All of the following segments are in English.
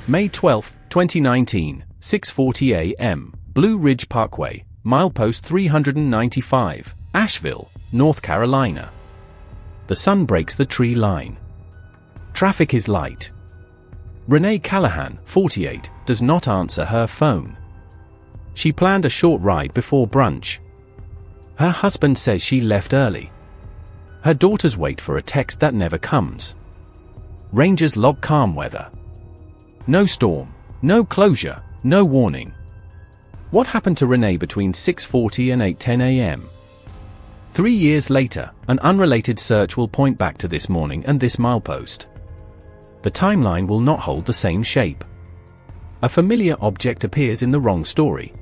May 12, 2019, 6:40 a.m., Blue Ridge Parkway, milepost 395, Asheville, North Carolina. The sun breaks the tree line. Traffic is light. Renee Callahan, 48, does not answer her phone. She planned a short ride before brunch. Her husband says she left early. Her daughters wait for a text that never comes. Rangers log calm weather. No storm, no closure, no warning. What happened to Renee between 6:40 and 8:10 a.m.? 3 years later, an unrelated search will point back to this morning and this milepost. The timeline will not hold the same shape. A familiar object appears in the wrong story.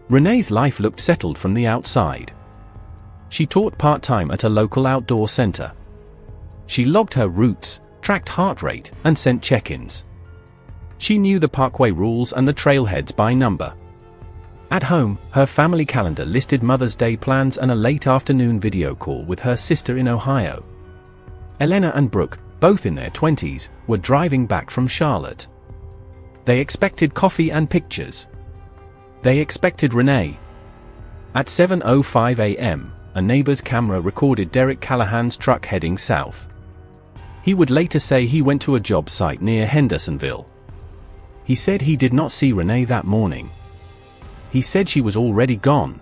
Renee's life looked settled from the outside. She taught part-time at a local outdoor center. She logged her routes, tracked heart rate, and sent check-ins. She knew the parkway rules and the trailheads by number. At home, her family calendar listed Mother's Day plans and a late afternoon video call with her sister in Ohio. Elena and Brooke, both in their 20s, were driving back from Charlotte. They expected coffee and pictures. They expected Renee. At 7:05 a.m., a neighbor's camera recorded Derek Callahan's truck heading south. He would later say he went to a job site near Hendersonville. He said he did not see Renee that morning. He said she was already gone.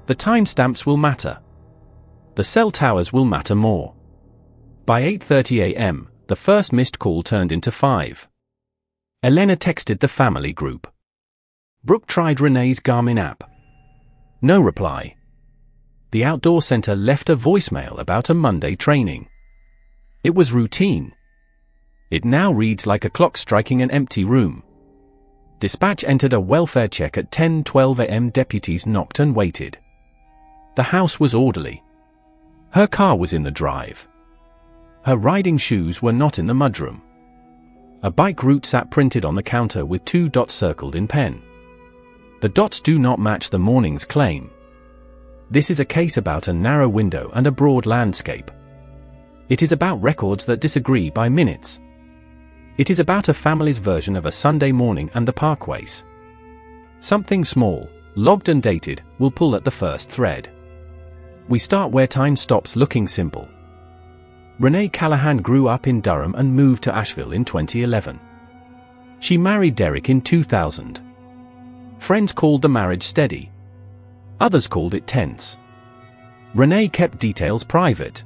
The timestamps will matter. The cell towers will matter more. By 8:30 a.m., the first missed call turned into 5. Elena texted the family group. Brooke tried Renee's Garmin app. No reply. The outdoor center left a voicemail about a Monday training. It was routine. It now reads like a clock striking an empty room. Dispatch entered a welfare check at 10:12 a.m. Deputies knocked and waited. The house was orderly. Her car was in the drive. Her riding shoes were not in the mudroom. A bike route sat printed on the counter with 2 dots circled in pen. The dots do not match the morning's claim. This is a case about a narrow window and a broad landscape. It is about records that disagree by minutes. It is about a family's version of a Sunday morning and the parkways. Something small, logged and dated, will pull at the first thread. We start where time stops looking simple. Renee Callahan grew up in Durham and moved to Asheville in 2011. She married Derek in 2000. Friends called the marriage steady. Others called it tense. Renee kept details private.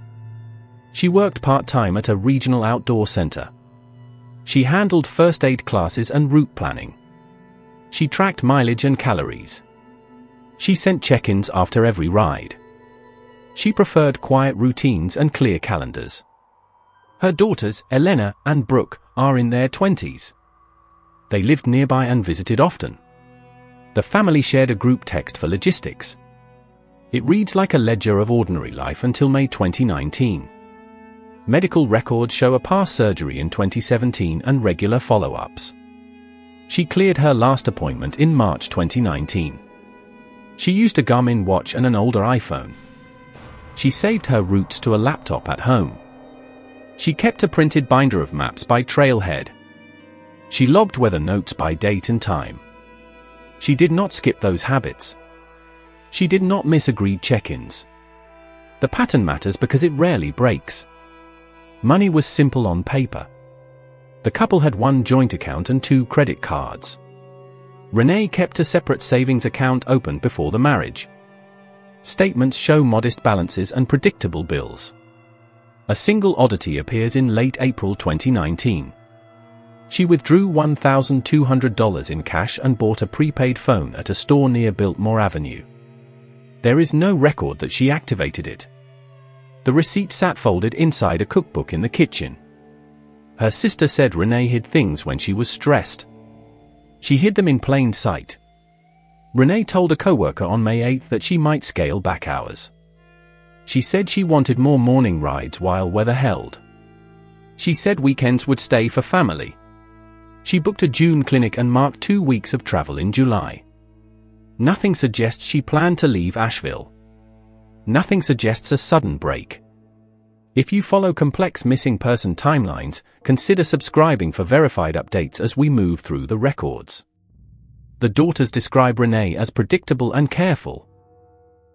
She worked part-time at a regional outdoor center. She handled first aid classes and route planning. She tracked mileage and calories. She sent check-ins after every ride. She preferred quiet routines and clear calendars. Her daughters, Elena and Brooke, are in their 20s. They lived nearby and visited often. The family shared a group text for logistics. It reads like a ledger of ordinary life until May 2019. Medical records show a past surgery in 2017 and regular follow-ups. She cleared her last appointment in March 2019. She used a Garmin watch and an older iPhone. She saved her routes to a laptop at home. She kept a printed binder of maps by trailhead. She logged weather notes by date and time. She did not skip those habits. She did not miss agreed check-ins. The pattern matters because it rarely breaks. Money was simple on paper. The couple had 1 joint account and 2 credit cards. Renee kept a separate savings account open before the marriage. Statements show modest balances and predictable bills. A single oddity appears in late April 2019. She withdrew $1,200 in cash and bought a prepaid phone at a store near Biltmore Avenue. There is no record that she activated it. The receipt sat folded inside a cookbook in the kitchen. Her sister said Renee hid things when she was stressed. She hid them in plain sight. Renee told a coworker on May 8 that she might scale back hours. She said she wanted more morning rides while weather held. She said weekends would stay for family. She booked a June clinic and marked 2 weeks of travel in July. Nothing suggests she planned to leave Asheville. Nothing suggests a sudden break. If you follow complex missing person timelines, consider subscribing for verified updates as we move through the records. The daughters describe Renee as predictable and careful.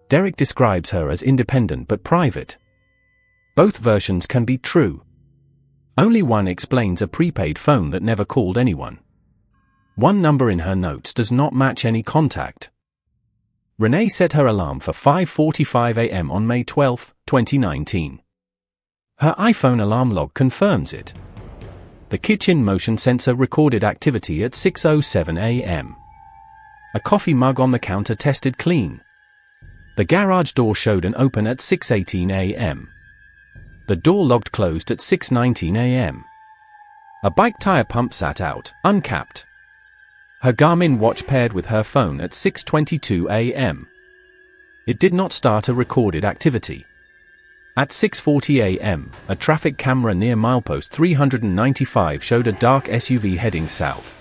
Derek describes her as independent but private. Both versions can be true. Only one explains a prepaid phone that never called anyone. One number in her notes does not match any contact. Renee set her alarm for 5:45 a.m. on May 12, 2019. Her iPhone alarm log confirms it. The kitchen motion sensor recorded activity at 6:07 a.m. A coffee mug on the counter tested clean. The garage door showed an open at 6:18 a.m. The door logged closed at 6:19 a.m. A bike tire pump sat out, uncapped. Her Garmin watch paired with her phone at 6:22 a.m. It did not start a recorded activity. At 6:40 a.m., a traffic camera near milepost 395 showed a dark SUV heading south.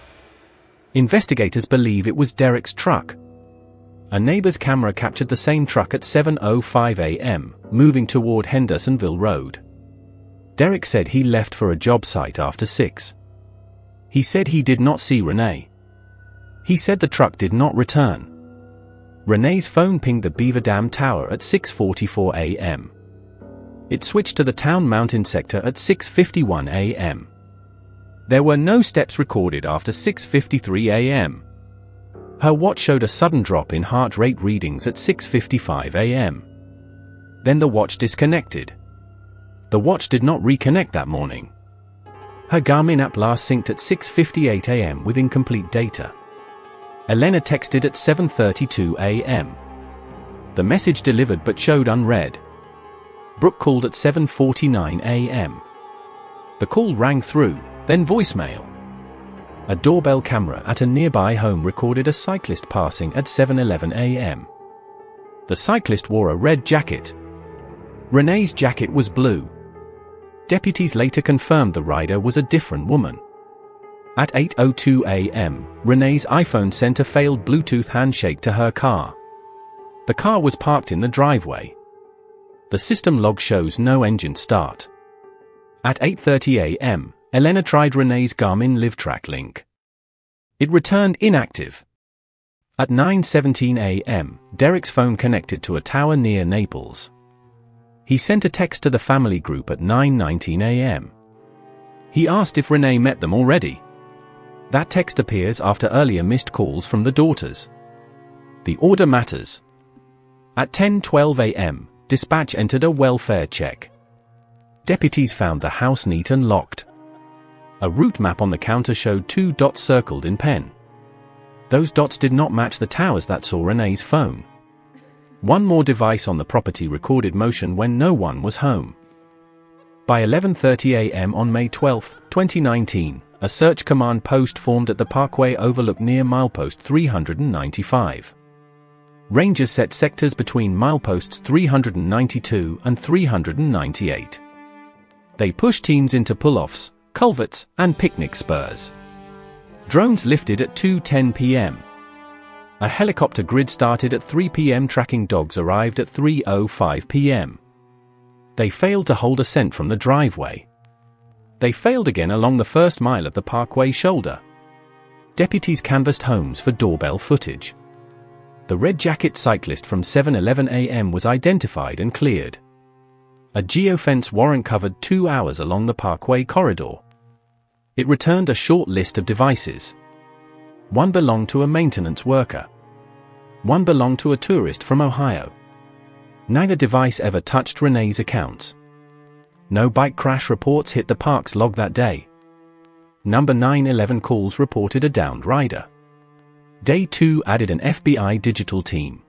Investigators believe it was Derek's truck. A neighbor's camera captured the same truck at 7:05 a.m., moving toward Hendersonville Road. Derek said he left for a job site after 6. He said he did not see Renee. He said the truck did not return. Renee's phone pinged the Beaver Dam Tower at 6:44 a.m. It switched to the Town Mountain sector at 6:51 a.m. There were no steps recorded after 6:53 a.m. Her watch showed a sudden drop in heart rate readings at 6:55 a.m. Then the watch disconnected. The watch did not reconnect that morning. Her Garmin app last synced at 6:58 a.m. with incomplete data. Elena texted at 7:32 a.m. The message delivered but showed unread. Brooke called at 7:49 a.m. The call rang through, then voicemail. A doorbell camera at a nearby home recorded a cyclist passing at 7:11 a.m. The cyclist wore a red jacket. Renee's jacket was blue. Deputies later confirmed the rider was a different woman. At 8:02 a.m., Renee's iPhone sent a failed Bluetooth handshake to her car. The car was parked in the driveway. The system log shows no engine start. At 8:30 a.m., Elena tried Renee's Garmin LiveTrack link. It returned inactive. At 9:17 a.m., Derek's phone connected to a tower near Naples. He sent a text to the family group at 9:19 a.m. He asked if Renee met them already. That text appears after earlier missed calls from the daughters. The order matters. At 10:12 a.m., dispatch entered a welfare check. Deputies found the house neat and locked. A route map on the counter showed 2 dots circled in pen. Those dots did not match the towers that saw Renee's phone. One more device on the property recorded motion when no one was home. By 11:30 a.m. on May 12, 2019, a search command post formed at the Parkway Overlook near milepost 395. Rangers set sectors between mileposts 392 and 398. They pushed teams into pull-offs, culverts, and picnic spurs. Drones lifted at 2:10 p.m. A helicopter grid started at 3 p.m. Tracking dogs arrived at 3:05 p.m. They failed to hold a scent from the driveway. They failed again along the first mile of the Parkway shoulder. Deputies canvassed homes for doorbell footage. The red jacket cyclist from 7:11 a.m. was identified and cleared. A geofence warrant covered 2 hours along the Parkway corridor. It returned a short list of devices. One belonged to a maintenance worker. One belonged to a tourist from Ohio. Neither device ever touched Renee's accounts. No bike crash reports hit the park's log that day. Number 911 calls reported a downed rider. Day 2 added an FBI digital team.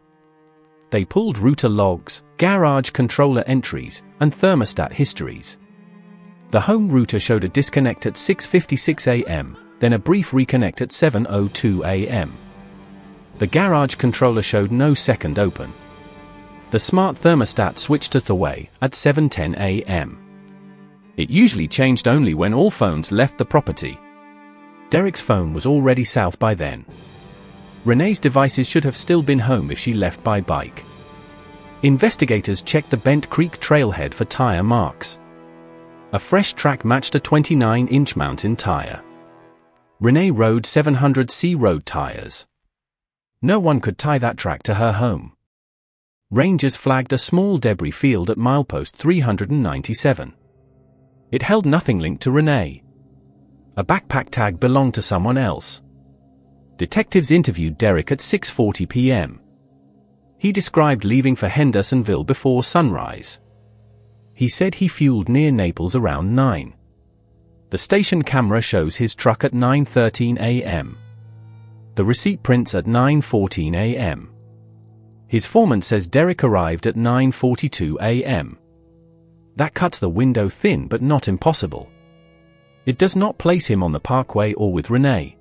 They pulled router logs, garage controller entries, and thermostat histories. The home router showed a disconnect at 6:56 a.m., then a brief reconnect at 7:02 a.m. The garage controller showed no second open. The smart thermostat switched to Thaway at 7:10 a.m. It usually changed only when all phones left the property. Derek's phone was already south by then. Renee's devices should have still been home if she left by bike. Investigators checked the Bent Creek trailhead for tire marks. A fresh track matched a 29-inch mountain tire. Renee rode 700C road tires. No one could tie that track to her home. Rangers flagged a small debris field at milepost 397. It held nothing linked to Renee. A backpack tag belonged to someone else. Detectives interviewed Derek at 6:40 p.m. He described leaving for Hendersonville before sunrise. He said he fueled near Naples around 9. The station camera shows his truck at 9:13 a.m. The receipt prints at 9:14 a.m. His foreman says Derek arrived at 9:42 a.m. That cuts the window thin but not impossible. It does not place him on the parkway or with Renee.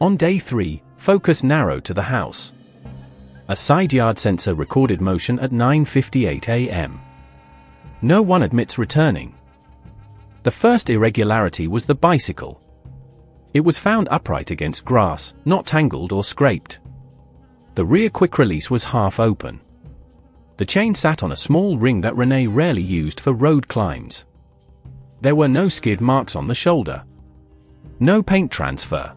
On day 3, focus narrowed to the house. A side yard sensor recorded motion at 9:58 a.m. No one admits returning. The first irregularity was the bicycle. It was found upright against grass, not tangled or scraped. The rear quick release was half open. The chain sat on a small ring that Renee rarely used for road climbs. There were no skid marks on the shoulder. No paint transfer.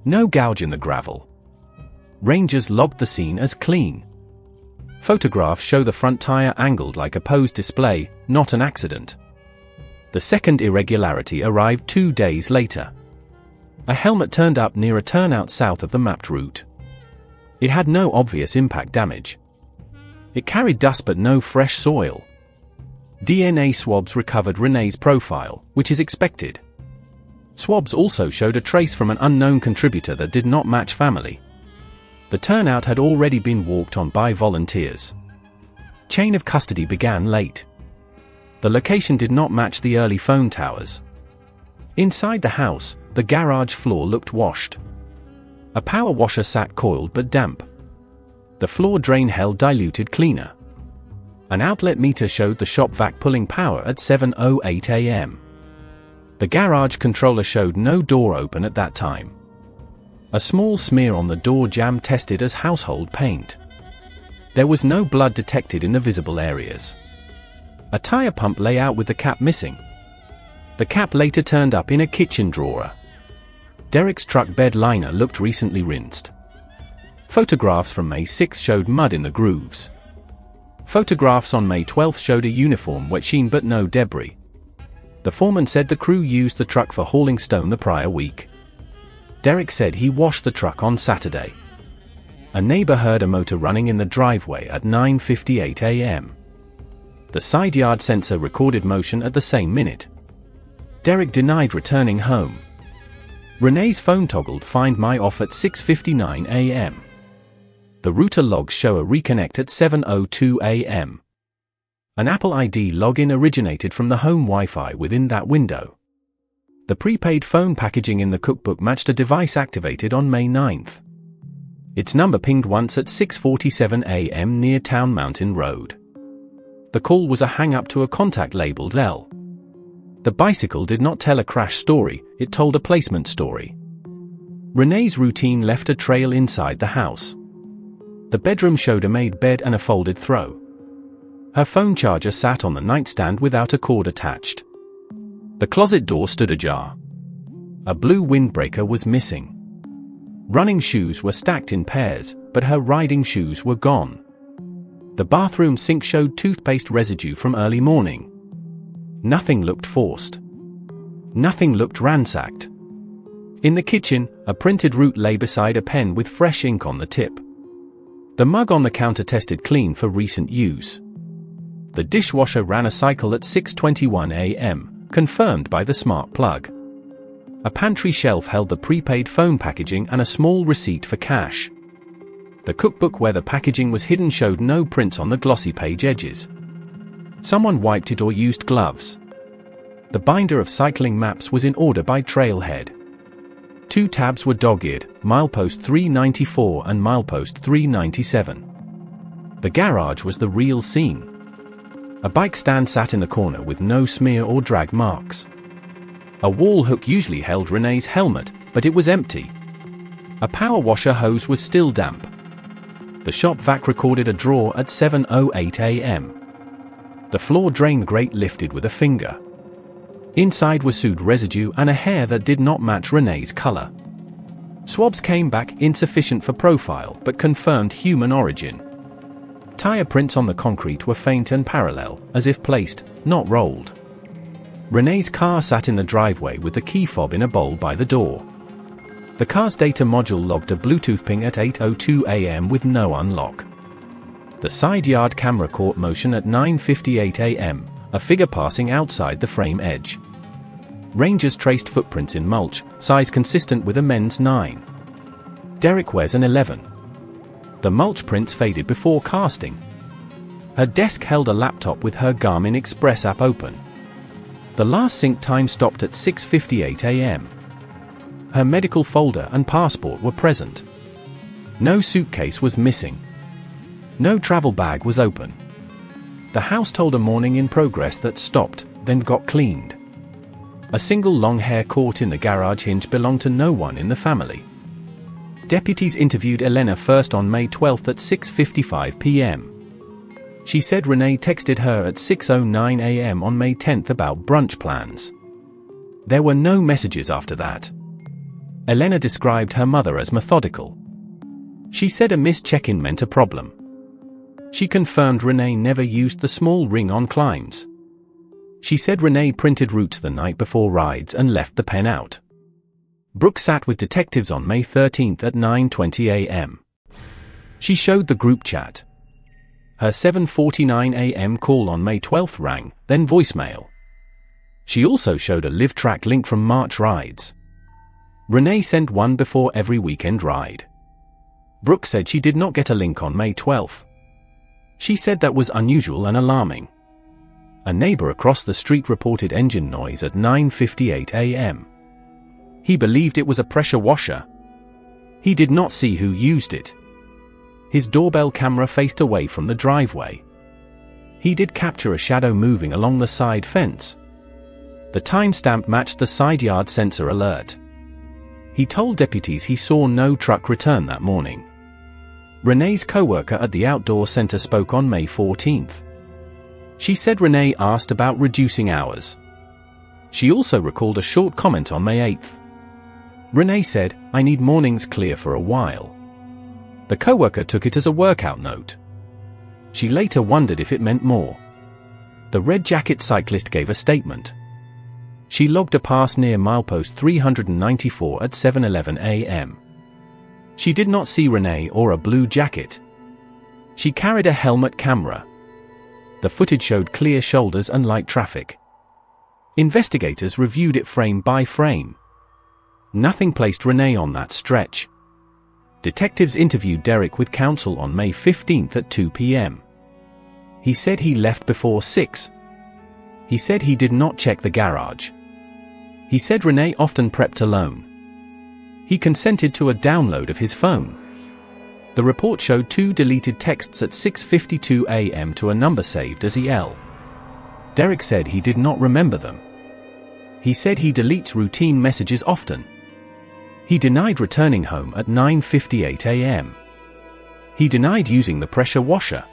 No gouge in the gravel. Rangers logged the scene as clean. Photographs show the front tire angled like a pose display, not an accident. The second irregularity arrived 2 days later. A helmet turned up near a turnout south of the mapped route. It had no obvious impact damage. It carried dust but no fresh soil. DNA swabs recovered Renee's profile, which is expected. Swabs also showed a trace from an unknown contributor that did not match family. The turnout had already been walked on by volunteers. Chain of custody began late. The location did not match the early phone towers. Inside the house, the garage floor looked washed. A power washer sat coiled but damp. The floor drain held diluted cleaner. An outlet meter showed the shop vac pulling power at 7:08 a.m. The garage controller showed no door open at that time. A small smear on the door jamb tested as household paint. There was no blood detected in the visible areas. A tire pump lay out with the cap missing. The cap later turned up in a kitchen drawer. Derek's truck bed liner looked recently rinsed. Photographs from May 6 showed mud in the grooves. Photographs on May 12 showed a uniform wet sheen but no debris. The foreman said the crew used the truck for hauling stone the prior week. Derek said he washed the truck on Saturday. A neighbor heard a motor running in the driveway at 9:58 a.m. The side yard sensor recorded motion at the same minute. Derek denied returning home. Renee's phone toggled Find My off at 6:59 a.m. The router logs show a reconnect at 7:02 a.m. An Apple ID login originated from the home Wi-Fi within that window. The prepaid phone packaging in the cookbook matched a device activated on May 9. Its number pinged once at 6:47 a.m. near Town Mountain Road. The call was a hang-up to a contact labeled L. The bicycle did not tell a crash story, it told a placement story. Renee's routine left a trail inside the house. The bedroom showed a made bed and a folded throw. Her phone charger sat on the nightstand without a cord attached. The closet door stood ajar. A blue windbreaker was missing. Running shoes were stacked in pairs, but her riding shoes were gone. The bathroom sink showed toothpaste residue from early morning. Nothing looked forced. Nothing looked ransacked. In the kitchen, a printed route lay beside a pen with fresh ink on the tip. The mug on the counter tested clean for recent use. The dishwasher ran a cycle at 6:21 a.m., confirmed by the smart plug. A pantry shelf held the prepaid phone packaging and a small receipt for cash. The cookbook where the packaging was hidden showed no prints on the glossy page edges. Someone wiped it or used gloves. The binder of cycling maps was in order by trailhead. 2 tabs were dog-eared, milepost 394 and milepost 397. The garage was the real scene. A bike stand sat in the corner with no smear or drag marks. A wall hook usually held Renee's helmet, but it was empty. A power washer hose was still damp. The shop vac recorded a drawer at 7:08 a.m. The floor drain grate lifted with a finger. Inside was soot residue and a hair that did not match Renee's color. Swabs came back insufficient for profile but confirmed human origin. Tire prints on the concrete were faint and parallel, as if placed, not rolled. Renee's car sat in the driveway with the key fob in a bowl by the door. The car's data module logged a Bluetooth ping at 8:02 a.m. with no unlock. The side yard camera caught motion at 9:58 a.m., a figure passing outside the frame edge. Rangers traced footprints in mulch, size consistent with a men's 9. Derek wears an 11. The mulch prints faded before casting. Her desk held a laptop with her Garmin Express app open. The last sync time stopped at 6:58 a.m. Her medical folder and passport were present. No suitcase was missing. No travel bag was open. The house told a morning in progress that stopped, then got cleaned. A single long hair caught in the garage hinge belonged to no one in the family. Deputies interviewed Elena first on May 12 at 6:55 p.m. She said Renee texted her at 6:09 a.m. on May 10 about brunch plans. There were no messages after that. Elena described her mother as methodical. She said a missed check-in meant a problem. She confirmed Renee never used the small ring on climbs. She said Renee printed routes the night before rides and left the pen out. Brooke sat with detectives on May 13 at 9:20 a.m. She showed the group chat. Her 7:49 a.m. call on May 12 rang, then voicemail. She also showed a live track link from March rides. Renee sent one before every weekend ride. Brooke said she did not get a link on May 12. She said that was unusual and alarming. A neighbor across the street reported engine noise at 9:58 a.m. He believed it was a pressure washer. He did not see who used it. His doorbell camera faced away from the driveway. He did capture a shadow moving along the side fence. The timestamp matched the side yard sensor alert. He told deputies he saw no truck return that morning. Renee's co-worker at the outdoor center spoke on May 14. She said Renee asked about reducing hours. She also recalled a short comment on May 8. Renee said, "I need mornings clear for a while." The co-worker took it as a workout note. She later wondered if it meant more. The red jacket cyclist gave a statement. She logged a pass near milepost 394 at 7:11 a.m. She did not see Renee or a blue jacket. She carried a helmet camera. The footage showed clear shoulders and light traffic. Investigators reviewed it frame by frame. Nothing placed Renee on that stretch. Detectives interviewed Derek with counsel on May 15 at 2 p.m. He said he left before 6. He said he did not check the garage. He said Renee often prepped alone. He consented to a download of his phone. The report showed 2 deleted texts at 6:52 a.m. to a number saved as EL. Derek said he did not remember them. He said he deletes routine messages often. He denied returning home at 9:58 a.m. He denied using the pressure washer.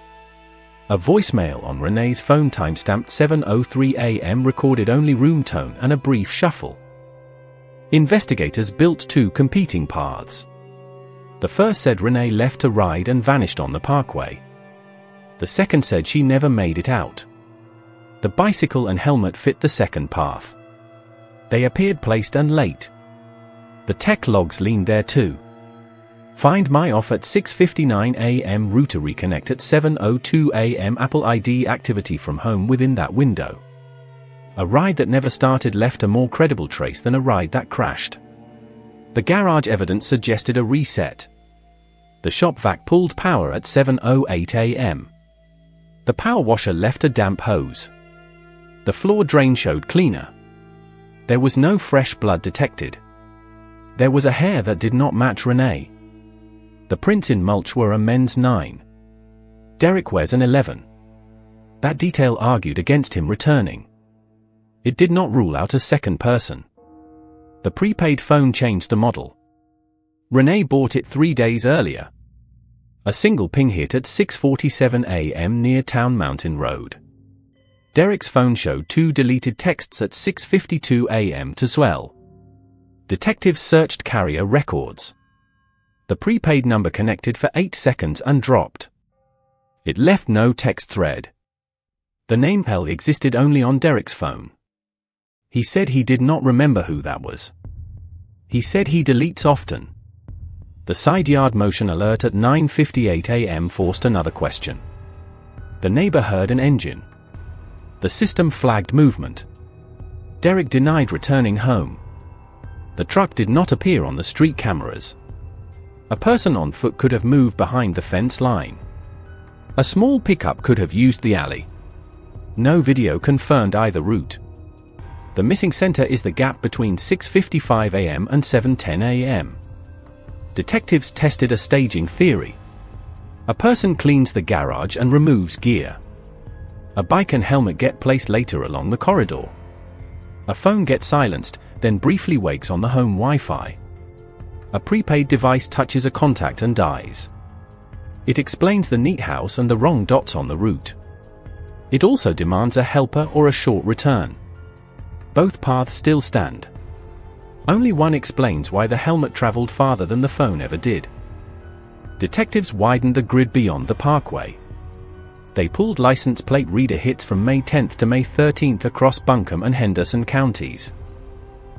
A voicemail on Renee's phone timestamped 7:03 a.m. recorded only room tone and a brief shuffle. Investigators built 2 competing paths. The first said Renee left to ride and vanished on the parkway. The second said she never made it out. The bicycle and helmet fit the second path. They appeared placed and late. The tech logs leaned there too. Find My off at 6:59 a.m. router reconnect at 7:02 a.m. Apple ID activity from home within that window. A ride that never started left a more credible trace than a ride that crashed. The garage evidence suggested a reset. The shop vac pulled power at 7:08 a.m. The power washer left a damp hose. The floor drain showed cleaner. There was no fresh blood detected. There was a hair that did not match Renee. The prints in mulch were a men's 9. Derek wears an 11. That detail argued against him returning. It did not rule out a second person. The prepaid phone changed the model. Renee bought it 3 days earlier. A single ping hit at 6:47 a.m. near Town Mountain Road. Derek's phone showed 2 deleted texts at 6:52 a.m. as well. Detectives searched carrier records. The prepaid number connected for 8 seconds and dropped. It left no text thread. The name L existed only on Derek's phone. He said he did not remember who that was. He said he deletes often. The side yard motion alert at 9:58 a.m. forced another question. The neighbor heard an engine. The system flagged movement. Derek denied returning home. The truck did not appear on the street cameras. A person on foot could have moved behind the fence line. A small pickup could have used the alley. No video confirmed either route. The missing center is the gap between 6:55 a.m. and 7:10 a.m. Detectives tested a staging theory. A person cleans the garage and removes gear. A bike and helmet get placed later along the corridor. A phone gets silenced, then briefly wakes on the home Wi-Fi. A prepaid device touches a contact and dies. It explains the neat house and the wrong dots on the route. It also demands a helper or a short return. Both paths still stand. Only one explains why the helmet traveled farther than the phone ever did. Detectives widened the grid beyond the parkway. They pulled license plate reader hits from May 10th to May 13th across Buncombe and Henderson counties.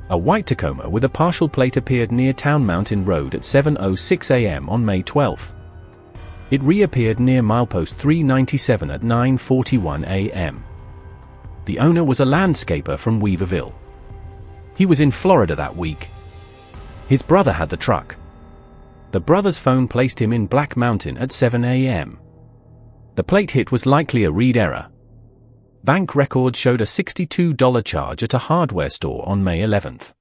A white Tacoma with a partial plate appeared near Town Mountain Road at 7:06 a.m. on May 12th. It reappeared near milepost 397 at 9:41 a.m. The owner was a landscaper from Weaverville. He was in Florida that week. His brother had the truck. The brother's phone placed him in Black Mountain at 7 a.m. The plate hit was likely a read error. Bank records showed a $62 charge at a hardware store on May 11th.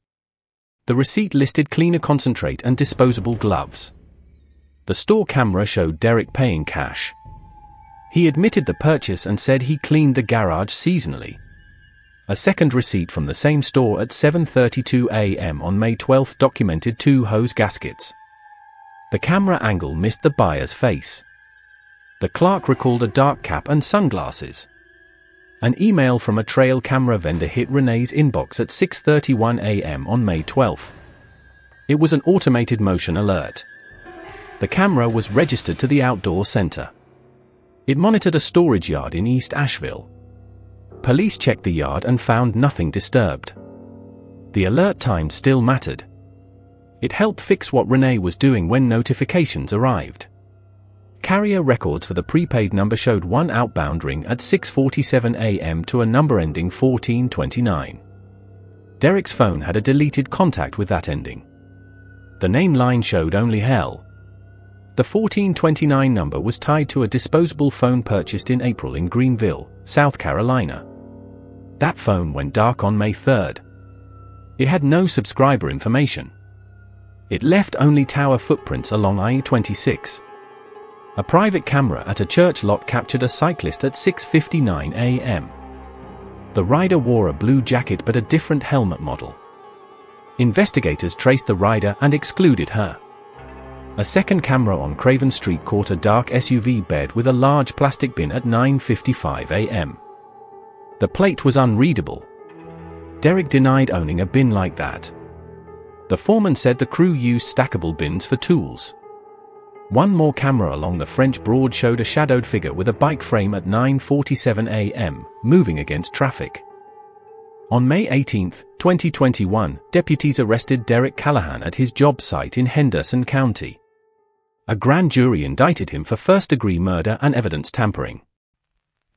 The receipt listed cleaner concentrate and disposable gloves. The store camera showed Derek paying cash. He admitted the purchase and said he cleaned the garage seasonally. A second receipt from the same store at 7:32 a.m. on May 12th documented 2 hose gaskets. The camera angle missed the buyer's face. The clerk recalled a dark cap and sunglasses. An email from a trail camera vendor hit Renee's inbox at 6:31 a.m. on May 12th. It was an automated motion alert. The camera was registered to the outdoor center. It monitored a storage yard in East Asheville. Police checked the yard and found nothing disturbed. The alert time still mattered. It helped fix what Renee was doing when notifications arrived. Carrier records for the prepaid number showed 1 outbound ring at 6:47 a.m. to a number ending 1429. Derek's phone had a deleted contact with that ending. The name line showed only Hell. The 1429 number was tied to a disposable phone purchased in April in Greenville, South Carolina. That phone went dark on May 3rd. It had no subscriber information. It left only tower footprints along I-26. A private camera at a church lot captured a cyclist at 6:59 a.m. The rider wore a blue jacket but a different helmet model. Investigators traced the rider and excluded her. A second camera on Craven Street caught a dark SUV bed with a large plastic bin at 9:55 a.m. The plate was unreadable. Derek denied owning a bin like that. The foreman said the crew used stackable bins for tools. One more camera along the French Broad showed a shadowed figure with a bike frame at 9:47 a.m., moving against traffic. On May 18, 2021, deputies arrested Derek Callahan at his job site in Henderson County. A grand jury indicted him for first-degree murder and evidence tampering.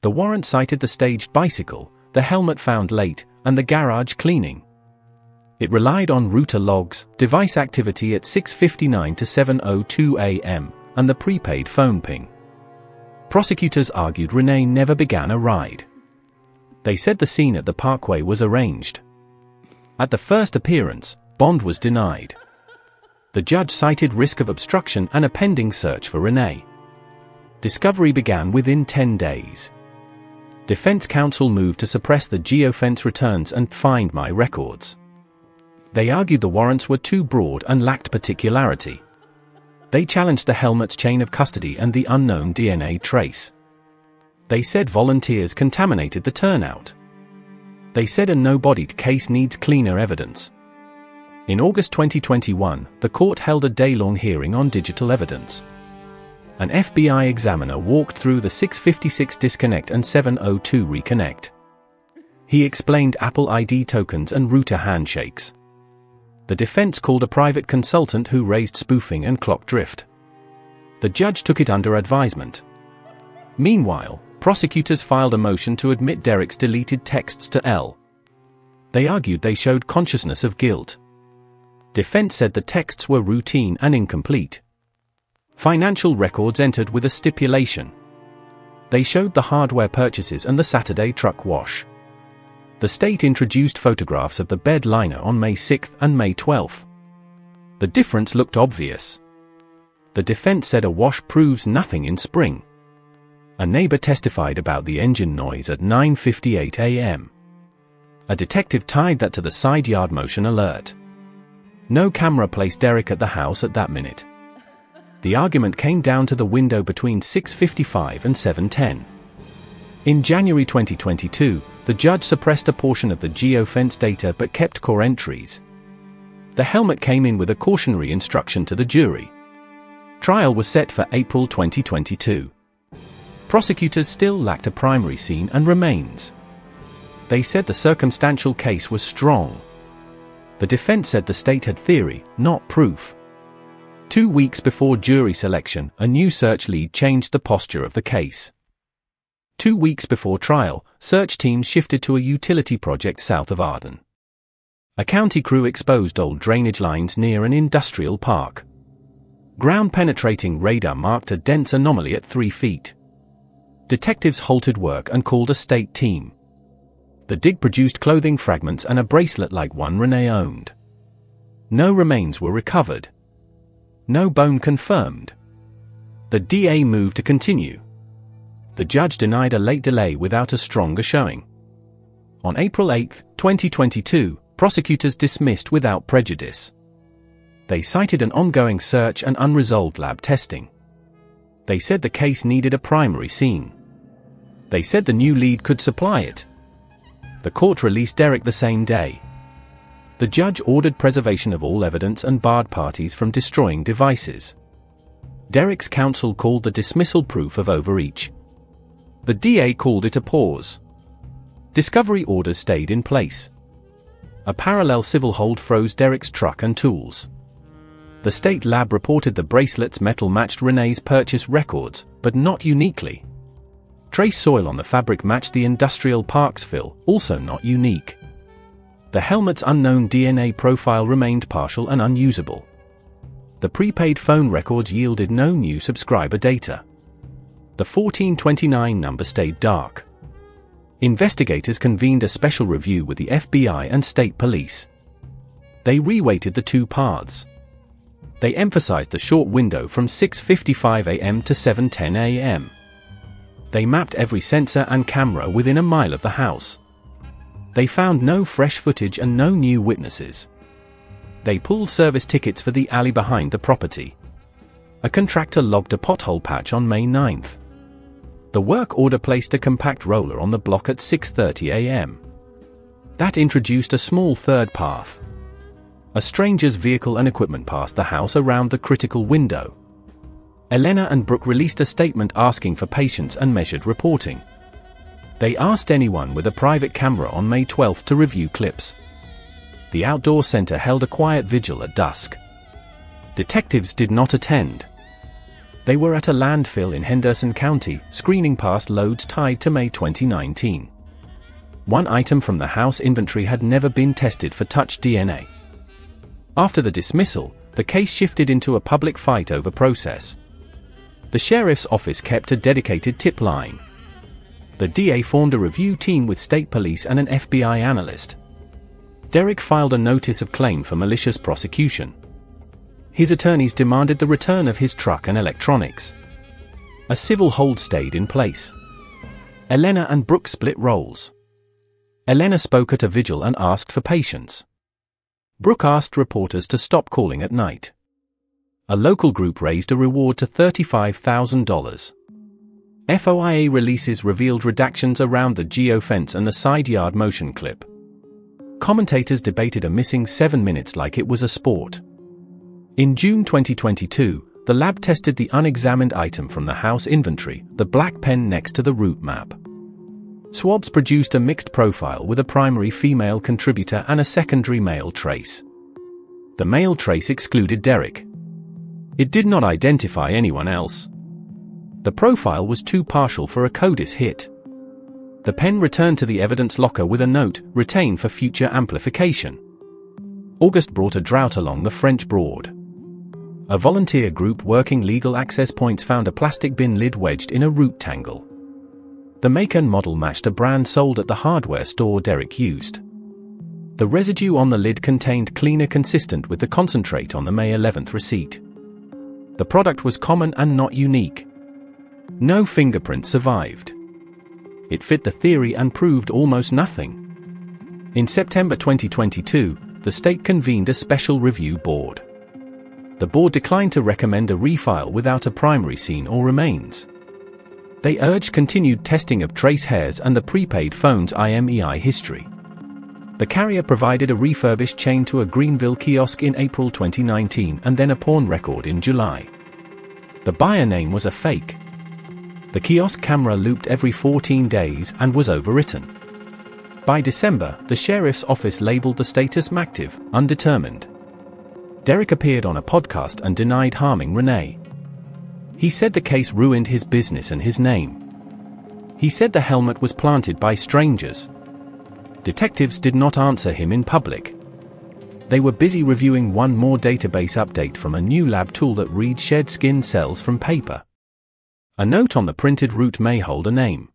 The warrant cited the staged bicycle, the helmet found late, and the garage cleaning. It relied on router logs, device activity at 6:59 to 7:02 a.m., and the prepaid phone ping. Prosecutors argued Renee never began a ride. They said the scene at the parkway was arranged. At the first appearance, bond was denied. The judge cited risk of obstruction and a pending search for Renee. Discovery began within 10 days. Defense counsel moved to suppress the geofence returns and find my records. They argued the warrants were too broad and lacked particularity. They challenged the helmet's chain of custody and the unknown DNA trace. They said volunteers contaminated the turnout. They said a no-bodied case needs cleaner evidence. In August 2021, the court held a day-long hearing on digital evidence. An FBI examiner walked through the 656 disconnect and 702 reconnect. He explained Apple ID tokens and router handshakes. The defense called a private consultant who raised spoofing and clock drift. The judge took it under advisement. Meanwhile, prosecutors filed a motion to admit Derek's deleted texts to L. They argued they showed consciousness of guilt. Defense said the texts were routine and incomplete. Financial records entered with a stipulation. They showed the hardware purchases and the Saturday truck wash. The state introduced photographs of the bed liner on May 6 and May 12. The difference looked obvious. The defense said a wash proves nothing in spring. A neighbor testified about the engine noise at 9:58 a.m. A detective tied that to the side yard motion alert. No camera placed Derek at the house at that minute. The argument came down to the window between 6:55 and 7:10. In January 2022, the judge suppressed a portion of the geofence data but kept core entries. The helmet came in with a cautionary instruction to the jury. Trial was set for April 2022. Prosecutors still lacked a primary scene and remains. They said the circumstantial case was strong. The defense said the state had theory, not proof. 2 weeks before jury selection, a new search lead changed the posture of the case. 2 weeks before trial, search teams shifted to a utility project south of Arden. A county crew exposed old drainage lines near an industrial park. Ground-penetrating radar marked a dense anomaly at 3 feet. Detectives halted work and called a state team. The dig produced clothing fragments and a bracelet like one Renee owned. No remains were recovered. No bone confirmed. The DA moved to continue. The judge denied a late delay without a stronger showing. On April 8, 2022, prosecutors dismissed without prejudice. They cited an ongoing search and unresolved lab testing. They said the case needed a primary scene. They said the new lead could supply it. The court released Derek the same day. The judge ordered preservation of all evidence and barred parties from destroying devices. Derek's counsel called the dismissal proof of overreach. The DA called it a pause. Discovery orders stayed in place. A parallel civil hold froze Derek's truck and tools. The state lab reported the bracelet's metal matched Renee's purchase records, but not uniquely. Trace soil on the fabric matched the industrial park's fill, also not unique. The helmet's unknown DNA profile remained partial and unusable. The prepaid phone records yielded no new subscriber data. The 1429 number stayed dark. Investigators convened a special review with the FBI and state police. They reweighted the two paths. They emphasized the short window from 6:55 a.m. to 7:10 a.m. They mapped every sensor and camera within a mile of the house. They found no fresh footage and no new witnesses. They pulled service tickets for the alley behind the property. A contractor logged a pothole patch on May 9th. The work order placed a compact roller on the block at 6:30 a.m. That introduced a small third path. A stranger's vehicle and equipment passed the house around the critical window. Elena and Brooke released a statement asking for patience and measured reporting. They asked anyone with a private camera on May 12 to review clips. The outdoor center held a quiet vigil at dusk. Detectives did not attend. They were at a landfill in Henderson County, screening past loads tied to May 2019. One item from the house inventory had never been tested for touch DNA. After the dismissal, the case shifted into a public fight over process. The sheriff's office kept a dedicated tip line. The DA formed a review team with state police and an FBI analyst. Derek filed a notice of claim for malicious prosecution. His attorneys demanded the return of his truck and electronics. A civil hold stayed in place. Elena and Brooke split roles. Elena spoke at a vigil and asked for patience. Brooke asked reporters to stop calling at night. A local group raised a reward to $35,000. FOIA releases revealed redactions around the geofence and the side yard motion clip. Commentators debated a missing 7 minutes like it was a sport. In June 2022, the lab tested the unexamined item from the house inventory, the black pen next to the route map. Swabs produced a mixed profile with a primary female contributor and a secondary male trace. The male trace excluded Derek. It did not identify anyone else. The profile was too partial for a CODIS hit. The pen returned to the evidence locker with a note, "Retain for future amplification." August brought a drought along the French Broad. A volunteer group working legal access points found a plastic bin lid wedged in a root tangle. The make and model matched a brand sold at the hardware store Derek used. The residue on the lid contained cleaner consistent with the concentrate on the May 11th receipt. The product was common and not unique. No fingerprints survived. It fit the theory and proved almost nothing. In September 2022, the state convened a special review board. The board declined to recommend a refile without a primary scene or remains. They urged continued testing of trace hairs and the prepaid phone's IMEI history. The carrier provided a refurbished chain to a Greenville kiosk in April 2019 and then a pawn record in July. The buyer name was a fake. The kiosk camera looped every 14 days and was overwritten. By December, the sheriff's office labeled the status active, undetermined. Derek appeared on a podcast and denied harming Renee. He said the case ruined his business and his name. He said the helmet was planted by strangers. Detectives did not answer him in public. They were busy reviewing one more database update from a new lab tool that reads shed skin cells from paper. A note on the printed route may hold a name.